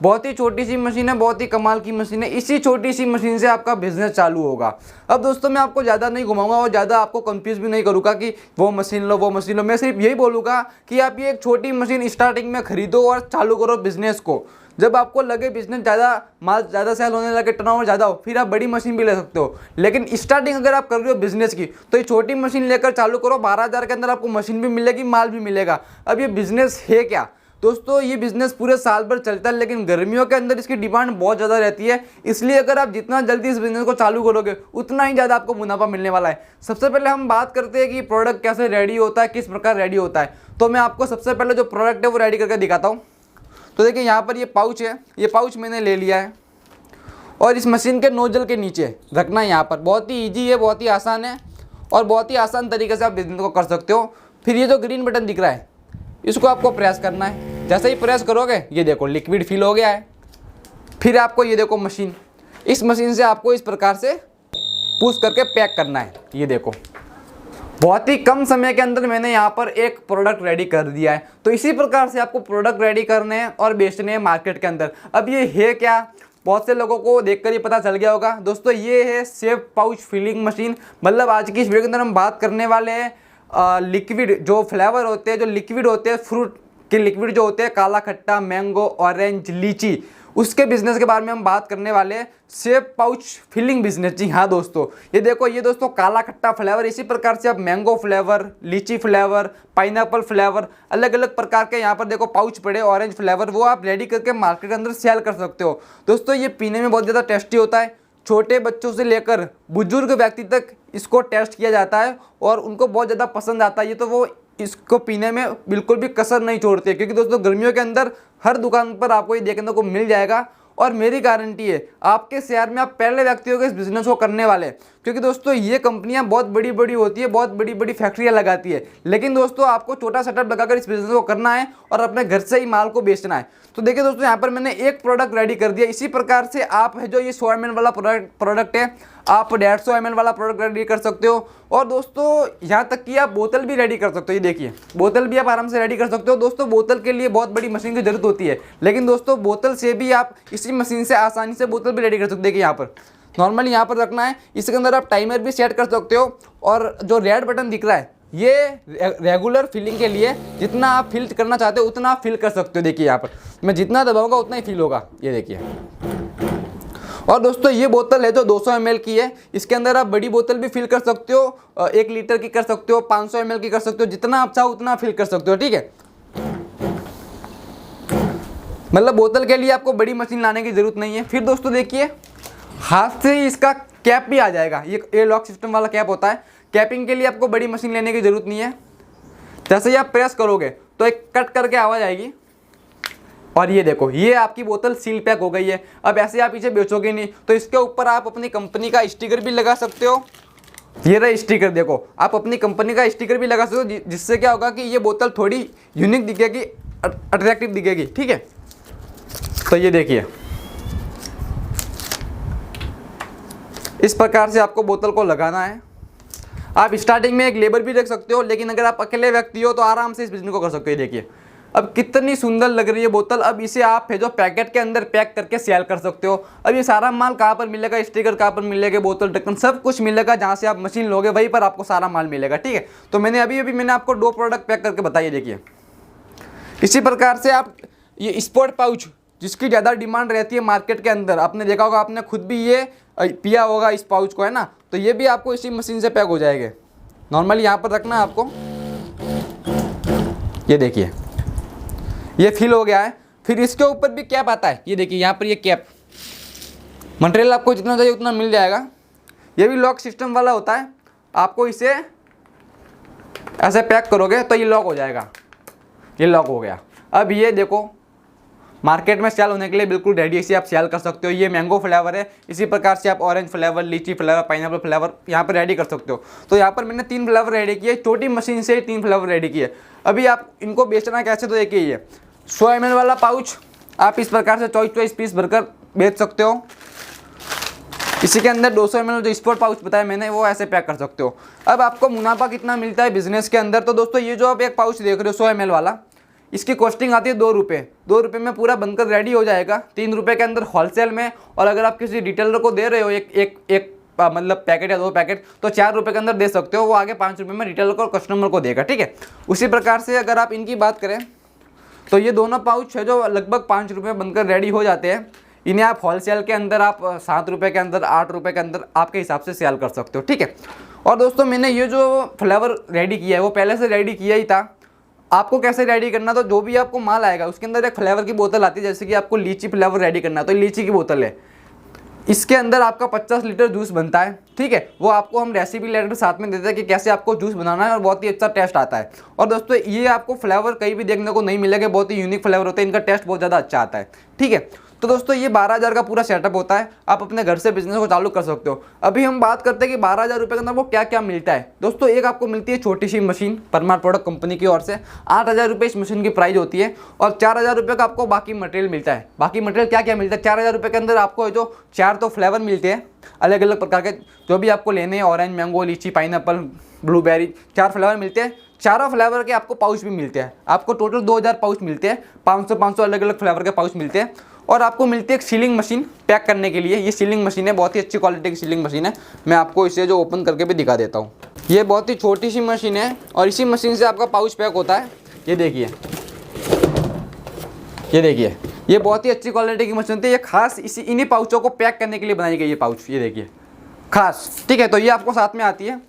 बहुत ही छोटी सी मशीन है, बहुत ही कमाल की मशीन है। इसी छोटी सी मशीन से आपका बिजनेस चालू होगा। अब दोस्तों मैं आपको ज़्यादा नहीं घुमाऊंगा और ज़्यादा आपको कंफ्यूज भी नहीं करूँगा कि वो मशीन लो वो मशीन लो। मैं सिर्फ यही बोलूँगा कि आप ये एक छोटी मशीन स्टार्टिंग में खरीदो और चालू करो बिजनेस को। जब आपको लगे बिजनेस ज़्यादा माल ज़्यादा सेल होने लगे, टर्नओवर ज़्यादा हो, फिर आप बड़ी मशीन भी ले सकते हो। लेकिन स्टार्टिंग अगर आप कर रहे हो बिजनेस की तो ये छोटी मशीन लेकर चालू करो। 12,000 के अंदर आपको मशीन भी मिलेगी, माल भी मिलेगा। अब ये बिजनेस है क्या दोस्तों, ये बिजनेस पूरे साल भर चलता है, लेकिन गर्मियों के अंदर इसकी डिमांड बहुत ज़्यादा रहती है। इसलिए अगर आप जितना जल्दी इस बिजनेस को चालू करोगे उतना ही ज़्यादा आपको मुनाफा मिलने वाला है। सबसे पहले हम बात करते हैं कि प्रोडक्ट कैसे रेडी होता है, किस प्रकार रेडी होता है। तो मैं आपको सबसे पहले जो प्रोडक्ट है वो रेडी करके दिखाता हूँ। तो देखिए यहाँ पर ये पाउच है, ये पाउच मैंने ले लिया है और इस मशीन के नोजल के नीचे रखना है। यहाँ पर बहुत ही ईजी है, बहुत ही आसान है और बहुत ही आसान तरीके से आप बिजनेस को कर सकते हो। फिर ये जो ग्रीन बटन दिख रहा है इसको आपको प्रेस करना है। जैसे ही प्रेस करोगे ये देखो लिक्विड फिल हो गया है। फिर आपको ये देखो मशीन, इस मशीन से आपको इस प्रकार से पुश करके पैक करना है। ये देखो बहुत ही कम समय के अंदर मैंने यहाँ पर एक प्रोडक्ट रेडी कर दिया है। तो इसी प्रकार से आपको प्रोडक्ट रेडी करने हैं और बेचने हैं मार्केट के अंदर। अब ये है क्या, बहुत से लोगों को देखकर ही पता चल गया होगा दोस्तों, ये है सेफ पाउच फिलिंग मशीन। मतलब आज की इस वीडियो के अंदर हम बात करने वाले हैं लिक्विड जो फ्लेवर होते हैं, जो लिक्विड होते हैं, फ्रूट के लिक्विड जो होते हैं, काला खट्टा, मैंगो, ऑरेंज, लीची, उसके बिजनेस के बारे में हम बात करने वाले हैं। Safe pouch filling business. जी हाँ दोस्तों, ये देखो ये दोस्तों काला खट्टा फ्लेवर, इसी प्रकार से आप मैंगो फ्लेवर, लीची फ्लेवर, पाइनएप्पल फ्लेवर, अलग अलग प्रकार के यहाँ पर देखो पाउच पड़े, ऑरेंज फ्लेवर, वो आप रेडी करके मार्केट के अंदर सेल कर सकते हो। दोस्तों ये पीने में बहुत ज़्यादा टेस्टी होता है। छोटे बच्चों से लेकर बुजुर्ग व्यक्ति तक इसको टेस्ट किया जाता है और उनको बहुत ज़्यादा पसंद आता है। ये तो वो इसको पीने में बिल्कुल भी कसर नहीं छोड़ते, क्योंकि दोस्तों गर्मियों के अंदर हर दुकान पर आपको ये देखने को मिल जाएगा। और मेरी गारंटी है आपके शहर में आप पहले व्यक्ति होंगे इस बिजनेस को करने वाले, क्योंकि दोस्तों ये कंपनियां बहुत बड़ी बड़ी होती है, बहुत बड़ी बड़ी फैक्ट्रियां लगाती है। लेकिन दोस्तों आपको छोटा सेटअप लगाकर इस बिजनेस को करना है और अपने घर से ही माल को बेचना है। तो देखिए दोस्तों यहाँ पर मैंने एक प्रोडक्ट रेडी कर दिया। इसी प्रकार से आप है जो ये 100 ml वाला प्रोडक्ट है, आप 150 ml वाला प्रोडक्ट रेडी कर सकते हो। और दोस्तों यहाँ तक कि आप बोतल भी रेडी कर सकते हो। ये देखिए बोतल भी आप आराम से रेडी कर सकते हो। दोस्तों बोतल के लिए बहुत बड़ी मशीन की जरूरत होती है, लेकिन दोस्तों बोतल से भी आप इसी मशीन से आसानी से बोतल भी रेडी कर सकते हो। देखिए यहाँ पर नॉर्मली यहाँ पर रखना है, इसके अंदर आप टाइमर भी सेट कर सकते हो। और जो रेड बटन दिख रहा है ये रेगुलर फिलिंग के लिए, जितना आप फिल करना चाहते हो उतना आप फिल कर सकते हो। देखिए यहाँ पर मैं जितना दबाऊंगा उतना ही फिल होगा, ये देखिए। और दोस्तों ये बोतल है जो 200 ml की है, इसके अंदर आप बड़ी बोतल भी फिल कर सकते हो, 1 लीटर की कर सकते हो, 500 ml की कर सकते हो, जितना आप चाहो उतना फिल कर सकते हो। ठीक है, मतलब बोतल के लिए आपको बड़ी मशीन लाने की जरूरत नहीं है। फिर दोस्तों देखिए हाथ से ही इसका कैप भी आ जाएगा। ये लॉक सिस्टम वाला कैप होता है। कैपिंग के लिए आपको बड़ी मशीन लेने की जरूरत नहीं है। जैसे ही आप प्रेस करोगे तो एक कट करके आवाज आएगी और ये देखो ये आपकी बोतल सील पैक हो गई है। अब ऐसे आप इसे बेचोगे नहीं, तो इसके ऊपर आप अपनी कंपनी का स्टिकर भी लगा सकते हो। ये रहा स्टिकर, देखो आप अपनी कंपनी का स्टिकर भी लगा सकते हो, जिससे क्या होगा कि ये बोतल थोड़ी यूनिक दिखेगी, अट्रैक्टिव दिखेगी। ठीक है, तो ये देखिए इस प्रकार से आपको बोतल को लगाना है। आप स्टार्टिंग में एक लेबर भी रख सकते हो, लेकिन अगर आप अकेले व्यक्ति हो तो आराम से इस बिजनेस को कर सकते हो। देखिए अब कितनी सुंदर लग रही है बोतल। अब इसे आप है जो पैकेट के अंदर पैक करके सेल कर सकते हो। अब ये सारा माल कहाँ पर मिलेगा, स्टिकर कहाँ पर मिलेगा, बोतल ढक्कन सब कुछ मिलेगा। जहाँ से आप मशीन लोगे वहीं पर आपको सारा माल मिलेगा। ठीक है, तो मैंने अभी आपको 2 प्रोडक्ट पैक करके बताइए। देखिए इसी प्रकार से आप ये स्पोर्ट पाउच, जिसकी ज़्यादा डिमांड रहती है मार्केट के अंदर, आपने देखा होगा, आपने खुद भी ये पिया होगा इस पाउच को, है ना, तो ये भी आपको इसी मशीन से पैक हो जाएंगे। नॉर्मली यहाँ पर रखना है आपको। ये देखिए ये फिल हो गया है। फिर इसके ऊपर भी कैप आता है। ये देखिए यहाँ पर ये कैप, मटेरियल आपको जितना चाहिए उतना मिल जाएगा। ये भी लॉक सिस्टम वाला होता है। आपको इसे ऐसे पैक करोगे तो ये लॉक हो जाएगा। ये लॉक हो गया। अब ये देखो मार्केट में सेल होने के लिए बिल्कुल रेडी, इसे आप सेल कर सकते हो। ये मैंगो फ्लेवर है, इसी प्रकार से आप ऑरेंज फ्लेवर, लीची फ्लेवर, पाइनएप्पल फ्लेवर यहाँ पर रेडी कर सकते हो। तो यहाँ पर मैंने 3 फ्लेवर रेडी किए, छोटी मशीन से 3 फ्लेवर रेडी किए। अभी आप इनको बेचना कैसे, तो देखिए ये 100 ml वाला पाउच आप इस प्रकार से चॉइस पीस भरकर बेच सकते हो। इसी के अंदर 200 ml जो स्पोर्ट पाउच बताया मैंने वो ऐसे पैक कर सकते हो। अब आपको मुनाफा कितना मिलता है बिजनेस के अंदर, तो दोस्तों ये जो आप एक पाउच देख रहे हो 100 ml वाला, इसकी कॉस्टिंग आती है 2 रुपये। 2 रुपये में पूरा बनकर रेडी हो जाएगा, 3 रुपये के अंदर होलसेल में। और अगर आप किसी रिटेलर को दे रहे हो एक मतलब पैकेट या 2 पैकेट, तो 4 रुपये के अंदर दे सकते हो, वो आगे 5 रुपये में रिटेलर को और कस्टमर को देगा, ठीक है। उसी प्रकार से अगर आप इनकी बात करें तो ये दोनों पाउच है जो लगभग 5 रुपये बनकर रेडी हो जाते हैं। इन्हें आप होलसेल के अंदर आप 7 रुपये के अंदर, 8 रुपये के अंदर आपके हिसाब से सेल कर सकते हो, ठीक है। और दोस्तों मैंने ये जो फ्लेवर रेडी किया है वो पहले से रेडी किया ही था। आपको कैसे रेडी करना, तो जो भी आपको माल आएगा उसके अंदर एक फ्लेवर की बोतल आती है। जैसे कि आपको लीची फ्लेवर रेडी करना है तो लीची की बोतल है, इसके अंदर आपका 50 लीटर जूस बनता है, ठीक है। वो आपको हम रेसिपी लेटर साथ में देते हैं कि कैसे आपको जूस बनाना है, और बहुत ही अच्छा टेस्ट आता है। और दोस्तों ये आपको फ्लेवर कहीं भी देखने को नहीं मिलेगा, बहुत ही यूनिक फ्लेवर होते हैं, इनका टेस्ट बहुत ज़्यादा अच्छा आता है, ठीक है। तो दोस्तों ये 12,000 का पूरा सेटअप होता है, आप अपने घर से बिजनेस को चालू कर सकते हो। अभी हम बात करते हैं कि 12,000 रुपये के अंदर वो क्या क्या मिलता है। दोस्तों एक आपको मिलती है छोटी सी मशीन, परमार प्रोडक्ट कंपनी की ओर से, 8,000 रुपये इस मशीन की प्राइस होती है। और 4,000 रुपये का आपको बाकी मटेरियल मिलता है। बाकी मटेरियल क्या क्या मिलता है, 4,000 रुपये के अंदर आपको जो 4 तो फ्लेवर मिलते हैं अलग अलग प्रकार के, जो भी आपको लेने हैं, ऑरेंज, मैंगो, लीची, पाइनएप्पल, ब्लूबेरी, 4 फ्लेवर मिलते हैं। चारों फ्लेवर के आपको पाउच भी मिलते हैं। आपको टोटल 2,000 पाउच मिलते हैं, 500 अलग अलग फ्लेवर के पाउच मिलते हैं। और आपको मिलती है एक सीलिंग मशीन पैक करने के लिए। ये सीलिंग मशीन है, बहुत ही अच्छी क्वालिटी की सीलिंग मशीन है। मैं आपको इसे जो ओपन करके भी दिखा देता हूँ। ये बहुत ही छोटी सी मशीन है और इसी मशीन से आपका पाउच पैक होता है। ये देखिए, ये बहुत ही अच्छी क्वालिटी की मशीन है। ये खास इन्हीं पाउचों को पैक करने के लिए बनाई गई है पाउच, ये देखिए खास, ठीक है। तो ये आपको साथ में आती है।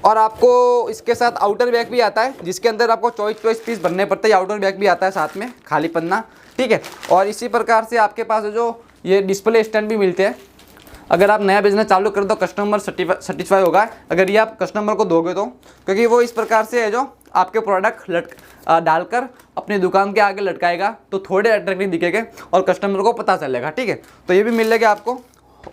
और आपको इसके साथ आउटर बैग भी आता है, जिसके अंदर आपको चॉइस पीस भरने पड़ते हैं। आउटर बैग भी आता है साथ में, खाली पन्ना, ठीक है। और इसी प्रकार से आपके पास जो ये डिस्प्ले स्टैंड भी मिलते हैं। अगर आप नया बिजनेस चालू करें तो कस्टमर सेटिस्फाई होगा अगर ये आप कस्टमर को दोगे तो, क्योंकि वो इस प्रकार से है जो आपके प्रोडक्ट डालकर अपनी दुकान के आगे लटकाएगा तो थोड़े अट्रैक्टिव दिखेंगे और कस्टमर को पता चलेगा, ठीक है। तो ये भी मिलेगा आपको।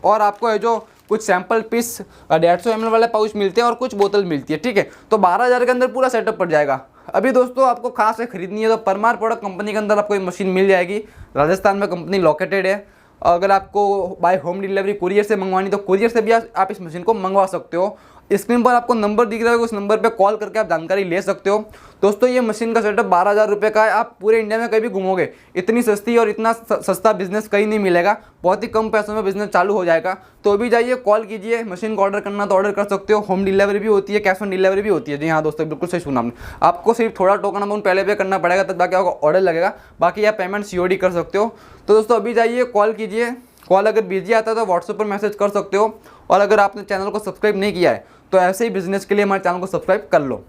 और आपको है जो कुछ सैंपल पीस 150 ml वाले पाउच मिलते हैं और कुछ बोतल मिलती है, ठीक है। तो 12,000 के अंदर पूरा सेटअप पड़ जाएगा। अभी दोस्तों आपको खास से खरीदनी है तो परमार प्रोडक्ट कंपनी के अंदर आपको ये मशीन मिल जाएगी। राजस्थान में कंपनी लोकेटेड है। अगर आपको बाय होम डिलीवरी कुरियर से मंगवानी तो कुरियर से भी आप इस मशीन को मंगवा सकते हो। स्क्रीन पर आपको नंबर दिख रहा है, उस नंबर पे कॉल करके आप जानकारी ले सकते हो। दोस्तों ये मशीन का सेटअप 12,000 रुपये का है। आप पूरे इंडिया में कहीं भी घूमोगे इतनी सस्ती और इतना सस्ता बिजनेस कहीं नहीं मिलेगा। बहुत ही कम पैसों में बिजनेस चालू हो जाएगा। तो अभी जाइए, कॉल कीजिए। मशीन को ऑर्डर करना तो ऑर्डर कर सकते हो। होम डिलीवरी भी होती है, कैश ऑन डिलीवरी भी होती है। जी हाँ दोस्तों, बिल्कुल सही सुना आपने। आपको सिर्फ थोड़ा टोकन अमाउंट पहले पे करना पड़ेगा, तब जाके आपको ऑर्डर लगेगा। बाकी आप पेमेंट COD कर सकते हो। तो दोस्तों अभी जाइए, कॉल कीजिए। कॉल अगर बिजी आता है तो व्हाट्सएप पर मैसेज कर सकते हो। और अगर आपने चैनल को सब्सक्राइब नहीं किया है तो ऐसे ही बिजनेस के लिए हमारे चैनल को सब्सक्राइब कर लो।